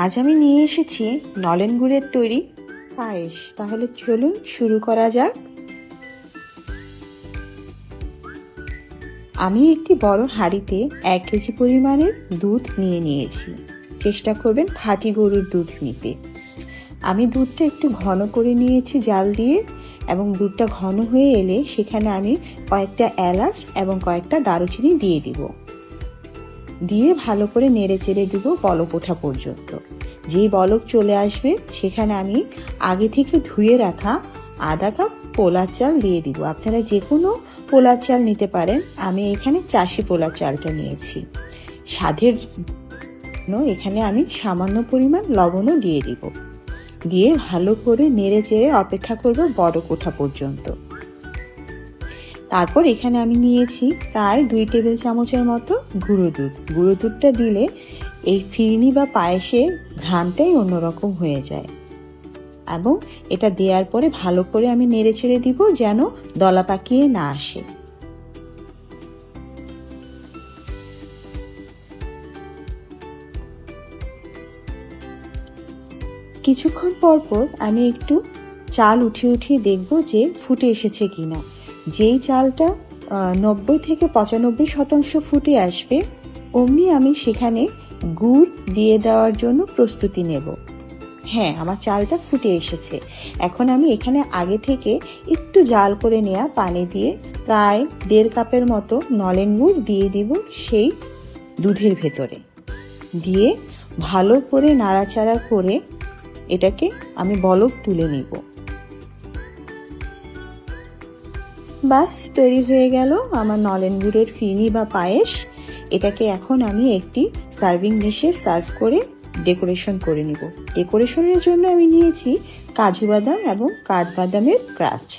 আজ আমি নিয়ে এসেছি নলেন গুড়ের তৈরি পায়েস। তাহলে চলুন শুরু করা যাক। আমি একটি বড় হাঁড়িতে 1 কেজি পরিমাণের দুধ নিয়ে নিয়েছি। চেষ্টা করবেন খাঁটি গরুর দুধ নিতে। আমি দুধটা একটু ঘন করে নিয়েছি জাল দিয়ে, এবং দুধটা ঘন হয়ে এলে সেখানে আমি কয়েকটা এলাচ এবং কয়েকটা দারুচিনি দিয়ে দিব। দিয়ে ভালো করে নেড়ে চেড়ে দিব বলক ওঠা পর্যন্ত। যেই বলক চলে আসবে সেখানে আমি আগে থেকে ধুয়ে রাখা আধা কাপ পোলার চাল দিয়ে দিব। আপনারা যে কোনো পোলার চাল নিতে পারেন, আমি এখানে চাষি পোলার চালটা নিয়েছি। স্বাদের এখানে আমি সামান্য পরিমাণ লবণও দিয়ে দিব। দিয়ে ভালো করে নেড়ে চেড়ে অপেক্ষা করব বলক ওঠা পর্যন্ত। তারপর এখানে আমি নিয়েছি প্রায় 2 টেবিল চামচের মতো গুঁড়ো দুধ। গুঁড়ো দুধটা দিলে এই ফিরনি বা পায়েসের ঘ্রাণটাই অন্যরকম হয়ে যায়। এবং এটা দেওয়ার পরে ভালো করে আমি নেড়ে চেড়ে দিব যেন দলা পাকিয়ে না আসে। কিছুক্ষণ পর পর আমি একটু চাল উঠিয়ে দেখব যে ফুটে এসেছে কিনা। যেই চালটা 90 থেকে 95% ফুটে আসবে, অমনি আমি সেখানে গুড় দিয়ে দেওয়ার জন্য প্রস্তুতি নেব। হ্যাঁ, আমার চালটা ফুটে এসেছে। এখন আমি এখানে আগে থেকে একটু জাল করে নেওয়া পানি দিয়ে প্রায় 1.5 কাপের মতো নলেন গুড় দিয়ে দিব সেই দুধের ভেতরে। দিয়ে ভালো করে নাড়াচাড়া করে এটাকে আমি বলক তুলে নিব। বাস, তৈরি হয়ে গেল আমার নলেন গুড়ের ফিরনি বা পায়েস। এটাকে এখন আমি একটি সার্ভিং ডিশে সার্ভ করে ডেকোরেশন করে নিব। ডেকোরেশনের জন্য আমি নিয়েছি কাজু বাদাম এবং কাঠবাদামের ক্রাস্ট।